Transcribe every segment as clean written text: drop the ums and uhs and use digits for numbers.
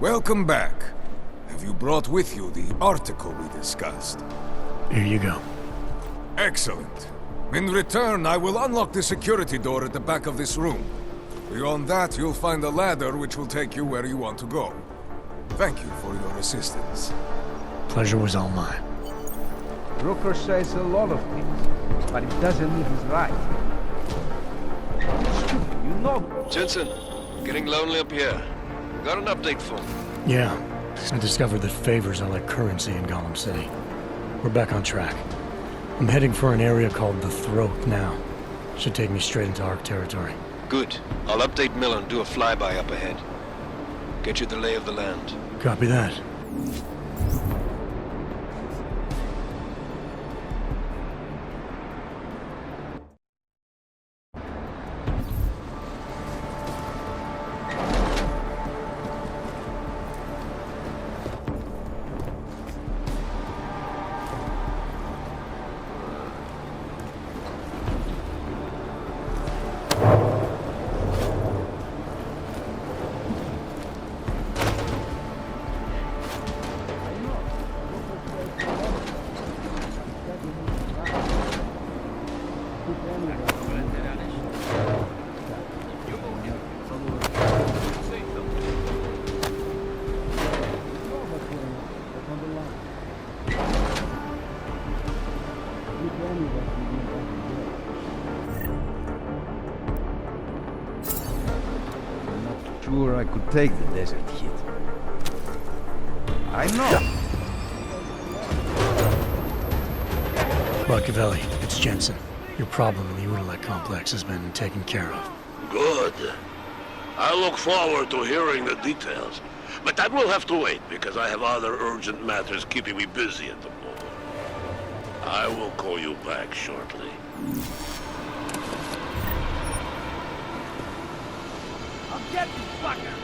Welcome back. Have you brought with you the article we discussed? Here you go. Excellent. In return, I will unlock the security door at the back of this room. Beyond that, you'll find a ladder which will take you where you want to go. Thank you for your assistance. Pleasure was all mine. Rooker says a lot of things, but it doesn't mean he's right. You know... Jensen, getting lonely up here. Got an update for me. Yeah, I discovered that favors are like currency in Gollum City. We're back on track. I'm heading for an area called the Throat now. Should take me straight into Ark territory. Good. I'll update Miller and do a flyby up ahead. Get you the lay of the land. Copy that. Sure, I could take the desert hit. I know. Machiavelli, it's Jensen. Your problem in the Udalek complex has been taken care of. Good. I look forward to hearing the details. But that will have to wait, because I have other urgent matters keeping me busy at the moment. I will call you back shortly. I'll get you, fucker!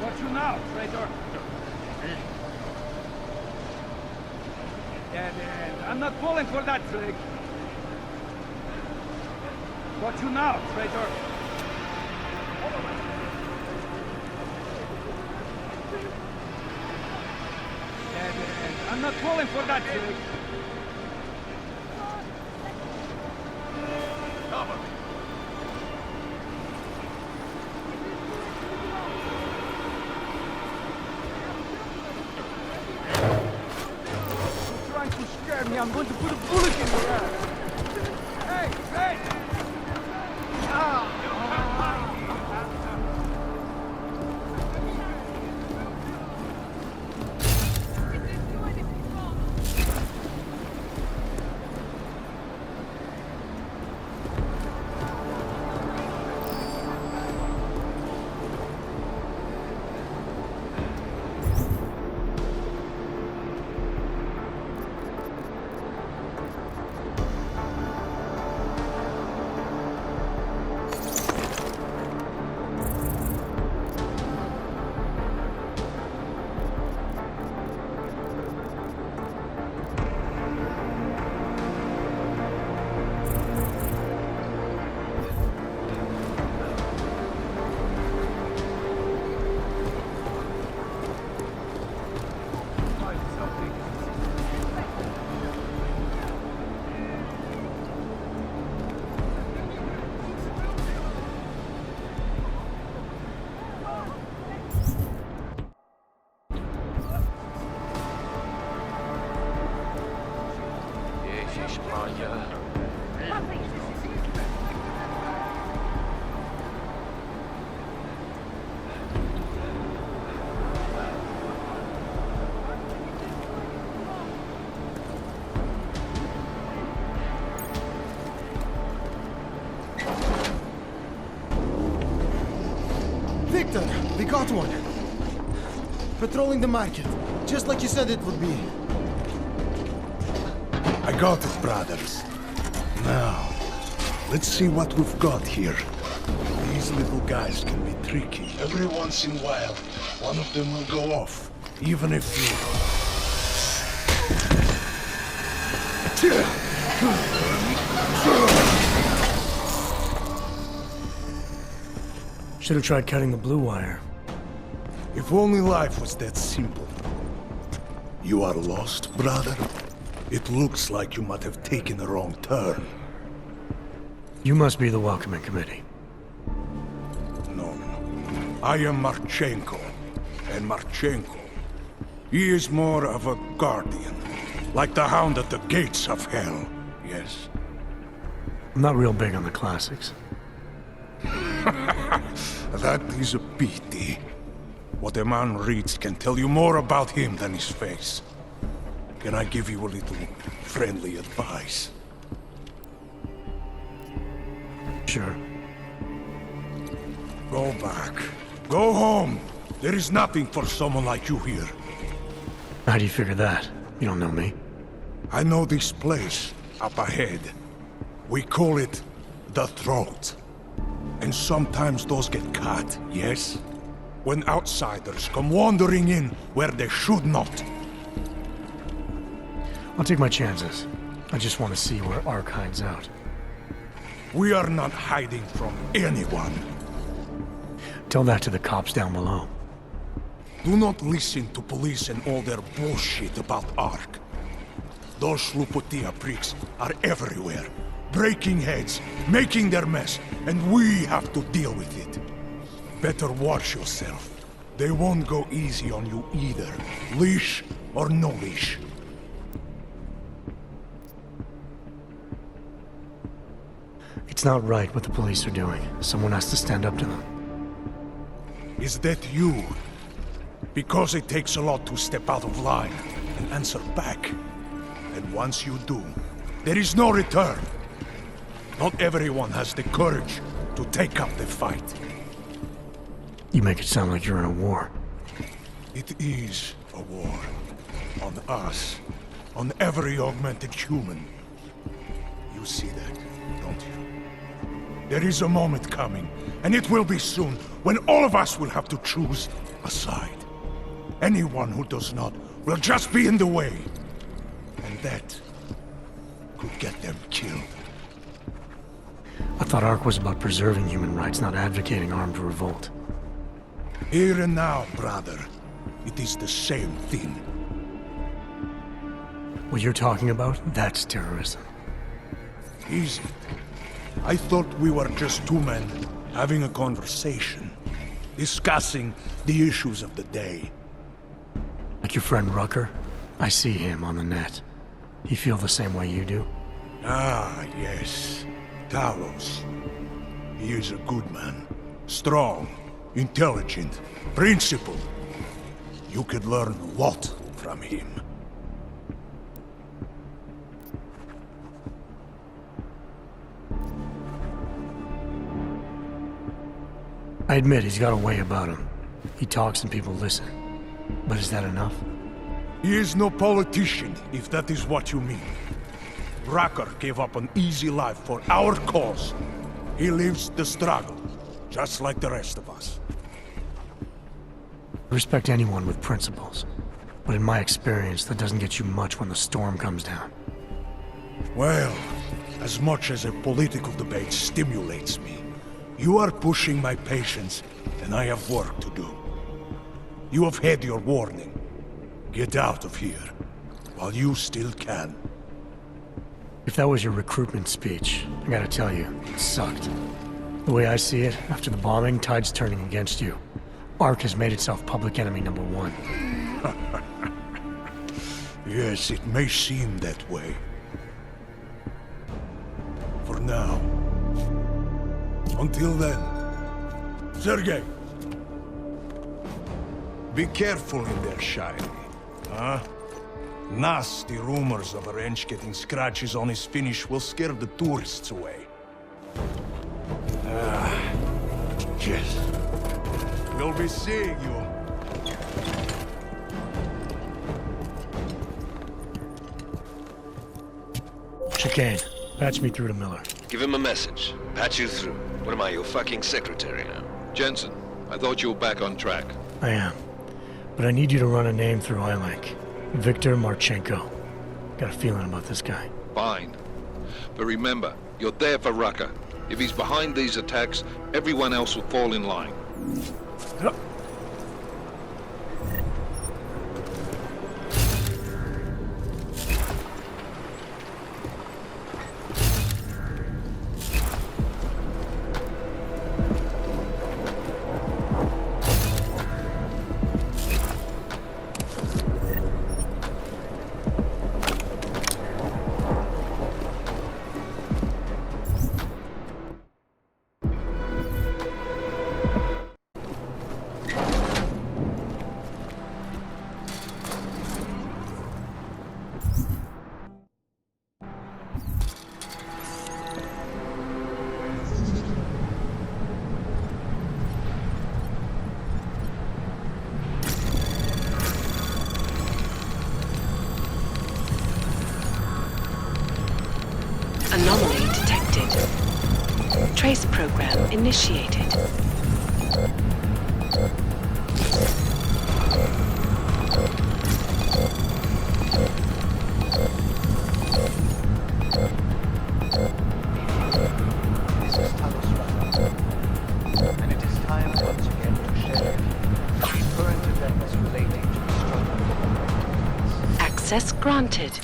What you now, traitor? Dead end. I'm not falling for that trick. What you now, traitor? Dead end. I'm not falling for that trick. Cover. You're trying to scare me. I'm going to put a bullet in your ass. Hey, hey! Victor, we got one. Patrolling the market, just like you said it would be. I got it, brothers. Now, let's see what we've got here. These little guys can be tricky. Every once in a while, one of them will go off, even if you... Should have tried cutting the blue wire. If only life was that simple. You are lost, brother? It looks like you might have taken a wrong turn. You must be the welcoming committee. No. I am Marchenko. And Marchenko, he is more of a guardian. Like the hound at the gates of hell, yes? I'm not real big on the classics. That is a pity. What a man reads can tell you more about him than his face. Can I give you a little friendly advice? Sure. Go back. Go home. There is nothing for someone like you here. How do you figure that? You don't know me. I know this place up ahead. We call it the Throat. And sometimes those get cut, yes? When outsiders come wandering in where they should not. I'll take my chances. I just want to see where Ark hides out. We are not hiding from anyone. Tell that to the cops down below. Do not listen to police and all their bullshit about Ark. Those Slupotia pricks are everywhere, breaking heads, making their mess, and we have to deal with it. Better watch yourself. They won't go easy on you either, leash or no leash. It's not right what the police are doing. Someone has to stand up to them. Is that you? Because it takes a lot to step out of line and answer back. And once you do, there is no return. Not everyone has the courage to take up the fight. You make it sound like you're in a war. It is a war. On us. On every augmented human. You see that, don't you? There is a moment coming, and it will be soon, when all of us will have to choose a side. Anyone who does not will just be in the way. And that could get them killed. I thought Ark was about preserving human rights, not advocating armed revolt. Here and now, brother, it is the same thing. What you're talking about, that's terrorism. Is it? I thought we were just two men having a conversation, discussing the issues of the day. Like your friend Rucker? I see him on the net. He feel the same way you do? Ah, yes. Talos. He is a good man. Strong, intelligent, principled. You could learn a lot from him. I admit he's got a way about him. He talks and people listen. But is that enough? He is no politician, if that is what you mean. Rucker gave up an easy life for our cause. He lives the struggle, just like the rest of us. I respect anyone with principles. But in my experience, that doesn't get you much when the storm comes down. Well, as much as a political debate stimulates me, you are pushing my patience, and I have work to do. You have had your warning. Get out of here, while you still can. If that was your recruitment speech, I gotta tell you, it sucked. The way I see it, after the bombing, tide's turning against you. Ark has made itself public enemy #1. Yes, it may seem that way. For now. Until then. Sergei! Be careful in there, Shiny. Huh? Nasty rumors of a wrench getting scratches on his finish will scare the tourists away. Yes. We'll be seeing you. Chicane, patch me through to Miller. Give him a message. Patch you through. What am I, your fucking secretary now? Jensen, I thought you were back on track. I am. But I need you to run a name through iLink. Victor Marchenko. Got a feeling about this guy. Fine. But remember, you're there for Rucker. If he's behind these attacks, everyone else will fall in line. Anomaly detected. Trace program initiated. This is Talos, and it is time once again to share current events relating to the struggle. Access granted.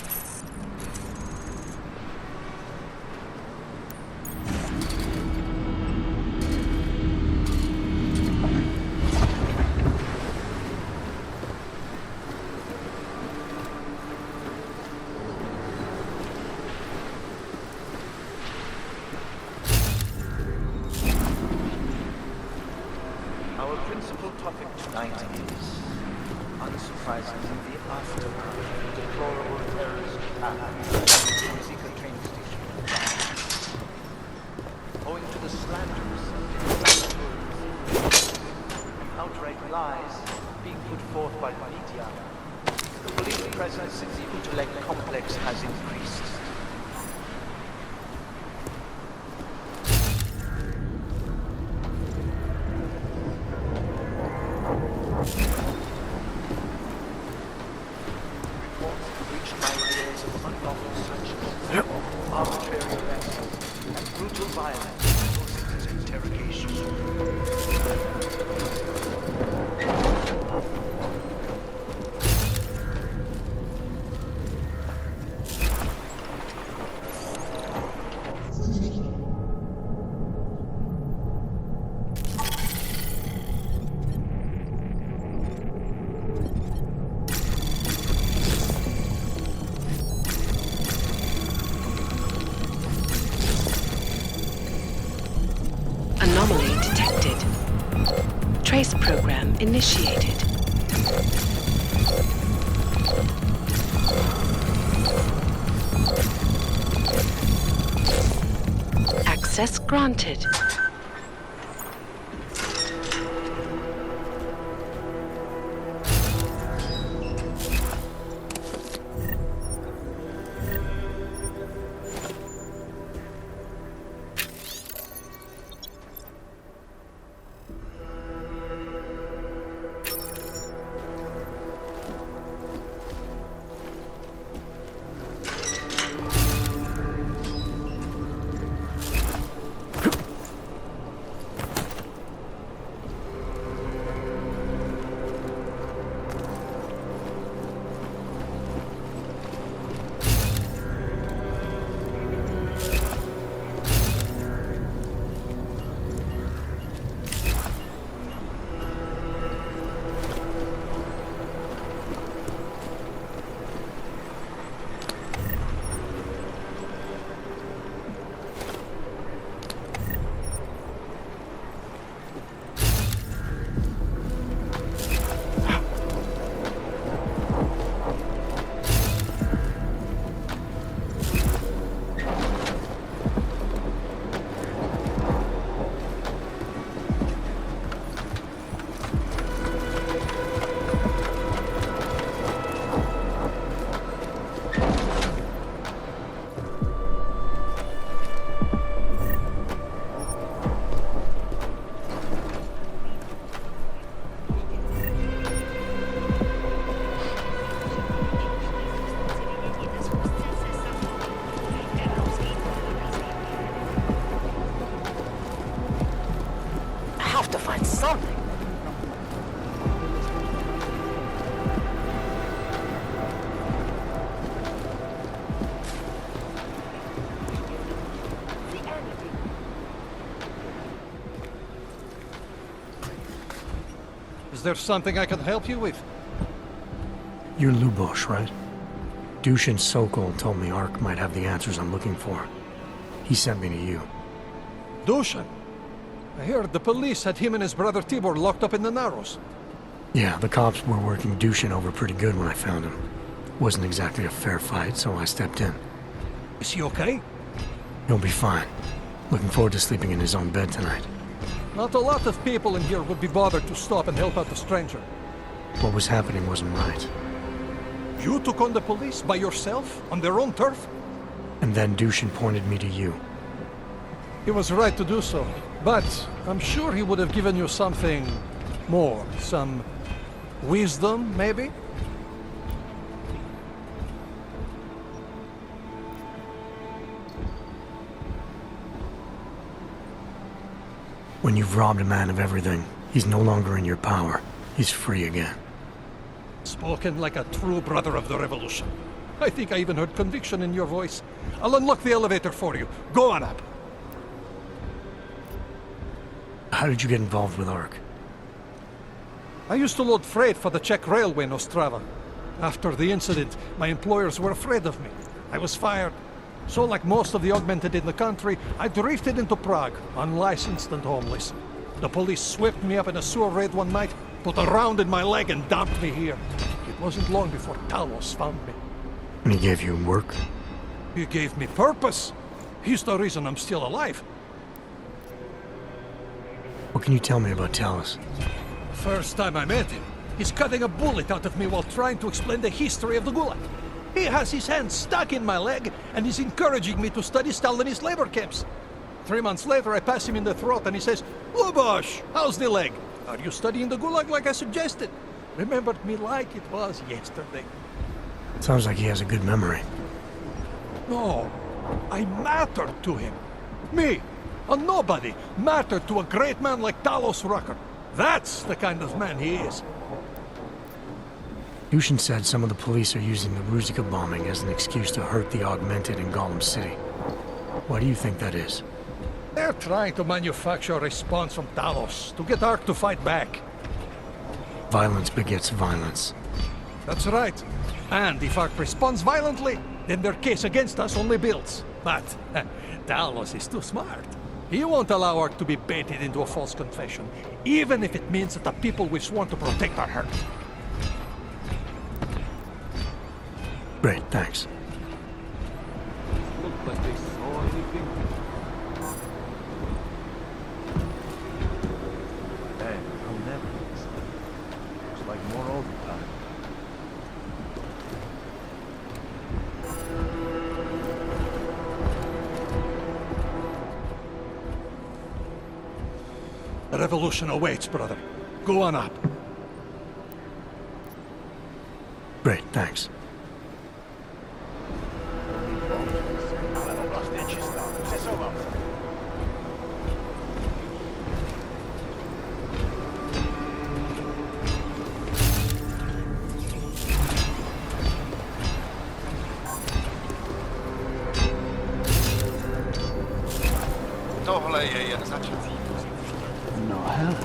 Our principal topic tonight is, unsurprisingly, the aftermath of the deplorable terrorist attack on Zika train station. Owing to the slanderous and outright lies being put forth by the media, the police presence in the intellect complex has increased. Reached my ears of unlawful searches, arbitrary arrests, and brutal violence in interrogation. Anomaly detected. Trace program initiated. Access granted. to find something. Is there something I can help you with? You're Lubosh, right? Dushin Sokol told me Ark might have the answers I'm looking for. He sent me to you. Dushan? I heard the police had him and his brother Tibor locked up in the Narrows. Yeah, the cops were working Dushin over pretty good when I found him. Wasn't exactly a fair fight, so I stepped in. Is he okay? He'll be fine. Looking forward to sleeping in his own bed tonight. Not a lot of people in here would be bothered to stop and help out a stranger. What was happening wasn't right. You took on the police by yourself, on their own turf? And then Dushin pointed me to you. He was right to do so, but I'm sure he would have given you something more. Some wisdom, maybe? When you've robbed a man of everything, he's no longer in your power. He's free again. Spoken like a true brother of the revolution. I think I even heard conviction in your voice. I'll unlock the elevator for you. Go on up. How did you get involved with Ark? I used to load freight for the Czech railway in Ostrava. After the incident, my employers were afraid of me. I was fired. So like most of the augmented in the country, I drifted into Prague, unlicensed and homeless. The police swept me up in a sewer raid one night, put a round in my leg and dumped me here. It wasn't long before Talos found me. And he gave you work? He gave me purpose. He's the reason I'm still alive. What can you tell me about Talos? First time I met him, he's cutting a bullet out of me while trying to explain the history of the Gulag. He has his hand stuck in my leg, and he's encouraging me to study Stalinist labor camps. 3 months later, I pass him in the throat, and he says, "Lubosh, how's the leg? Are you studying the Gulag like I suggested?" Remembered me like it was yesterday. Sounds like he has a good memory. No, I mattered to him. Me, a nobody, mattered to a great man like Talos Rucker. That's the kind of man he is. Dushin said some of the police are using the Ruzika bombing as an excuse to hurt the Augmented in Golem City. Why do you think that is? They're trying to manufacture a response from Talos to get Ark to fight back. Violence begets violence. That's right. And if Ark responds violently, then their case against us only builds. But Talos is too smart. He won't allow Ark to be baited into a false confession, even if it means that the people we've sworn to protect are hurt. Great, thanks. Looked like they saw anything. Hey, I'll never miss it. Looks like more overtime. The revolution awaits, brother. Go on up. Great, thanks. Tohle je jen začátek. No hele.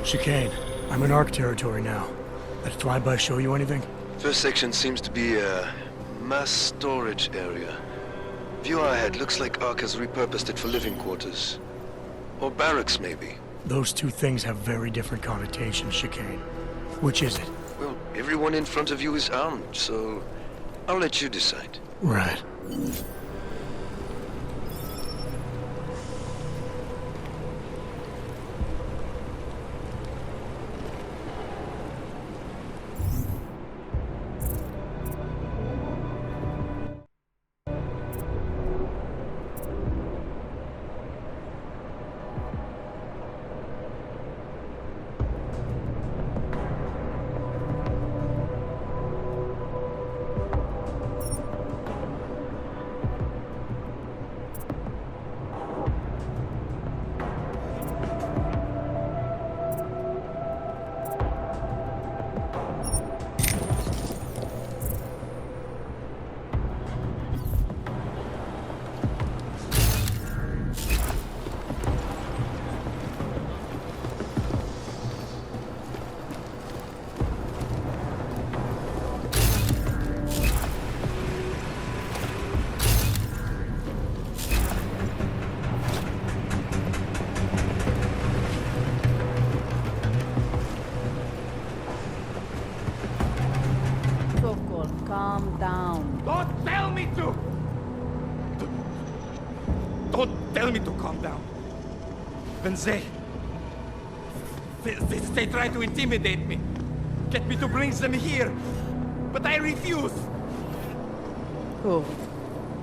Chicane, I'm in ARC territory now. That flyby show you anything? First section seems to be a mass storage area. View ahead looks like ARC has repurposed it for living quarters. Or barracks, maybe. Those two things have very different connotations, Chicane. Which is it? Well, everyone in front of you is armed, so I'll let you decide. Right. Calm down. Don't tell me to! Don't tell me to calm down. When they try to intimidate me, get me to bring them here, but I refuse. Who?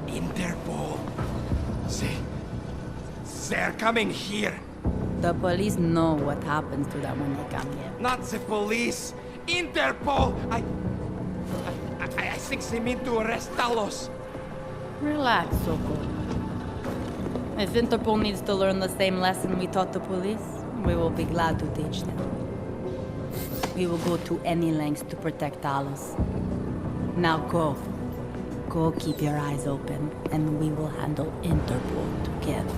Interpol. They're coming here. The police know what happens to them when they come here. Not the police. Interpol. I think they mean to arrest Talos. Relax, Soko. If Interpol needs to learn the same lesson we taught the police, we will be glad to teach them. We will go to any lengths to protect Talos. Now go. Go keep your eyes open, and we will handle Interpol together.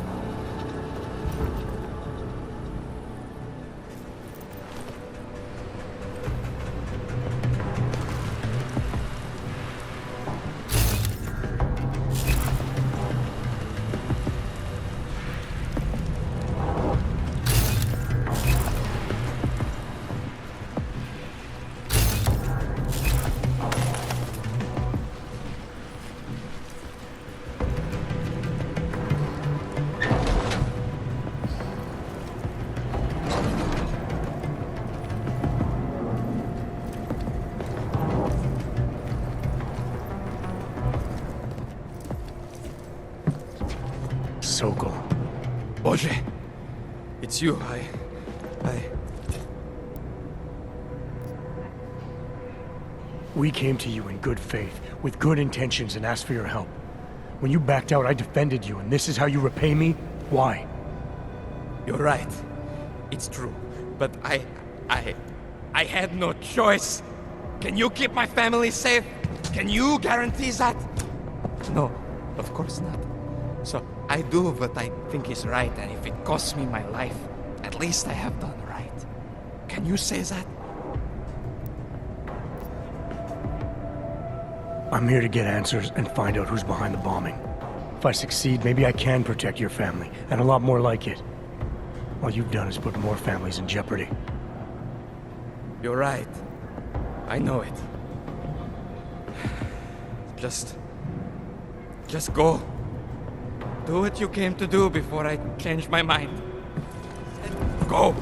Sokol. Boże, it's you. We came to you in good faith, with good intentions, and asked for your help. When you backed out, I defended you, and this is how you repay me? Why? You're right. It's true. But I had no choice. Can you keep my family safe? Can you guarantee that? No, of course not. So I do what I think is right, and if it costs me my life, at least I have done right. Can you say that? I'm here to get answers and find out who's behind the bombing. If I succeed, maybe I can protect your family, and a lot more like it. All you've done is put more families in jeopardy. You're right. I know it. Just go. Do what you came to do before I change my mind. Go!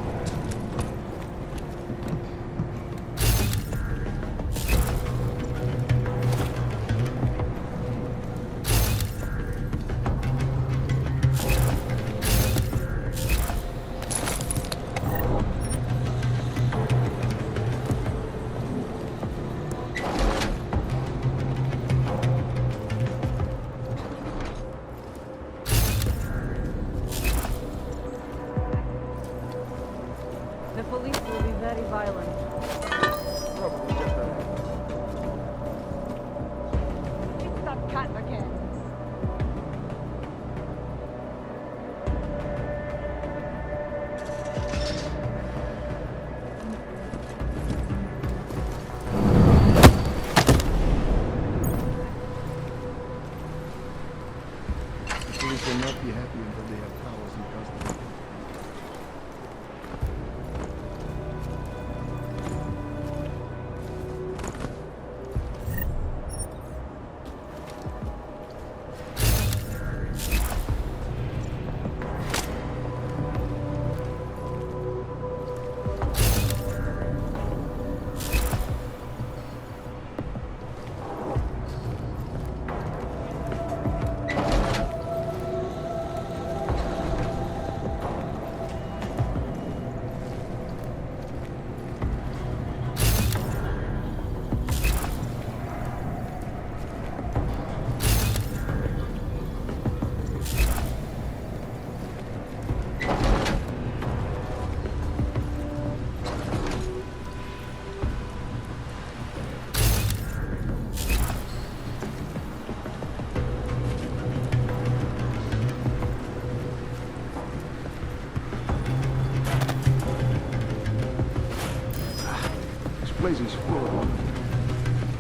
place is full of them.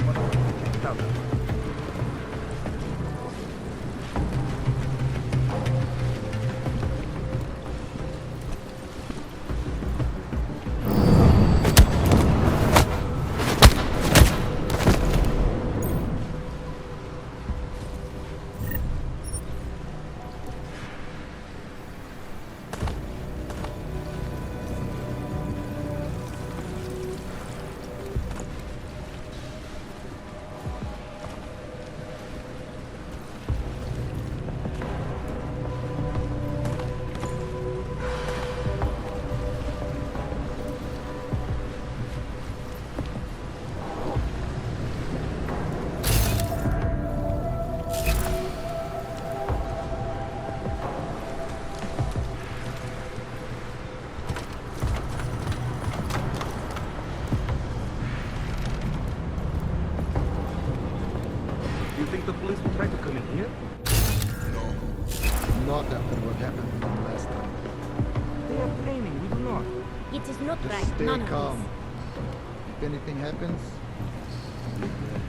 Why don't you check it out? You think the police will try to come in here? Not after what happened to them last time. They have training, we do not. It is not Just right, stay none calm. of this. If anything happens, you're dead.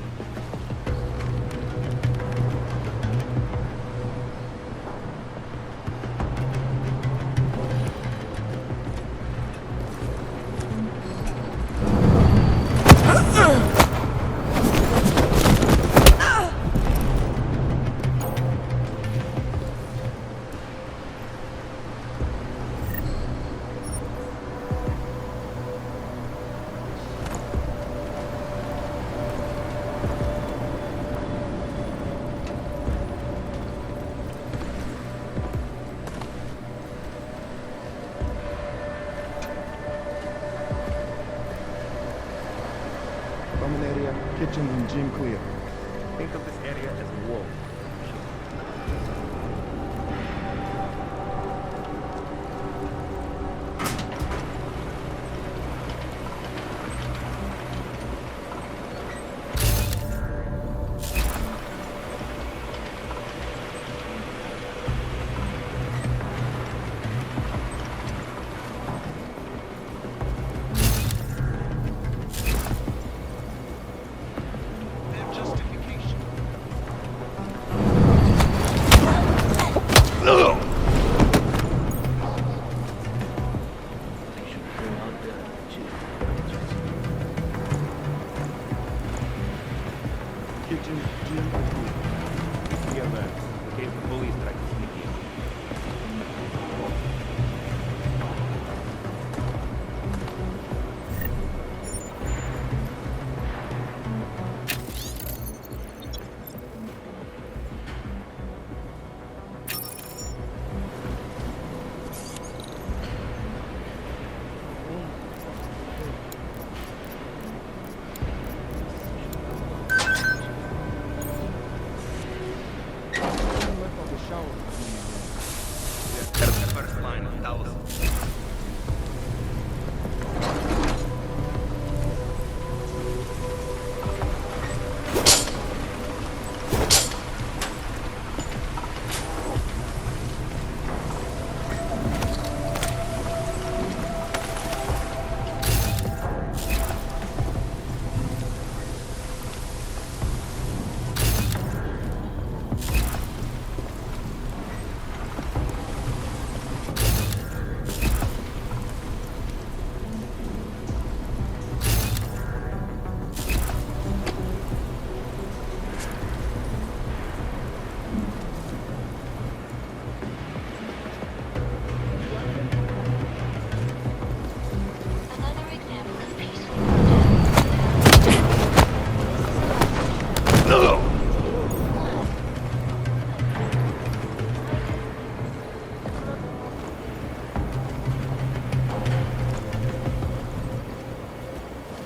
Common area, kitchen and gym clear. Think of this area as a wall. Kitchen, gym, and clear. Here, man. In case the police try to sneak in. There's the first line of Dallas.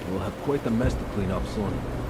We'll have quite a mess to clean up soon.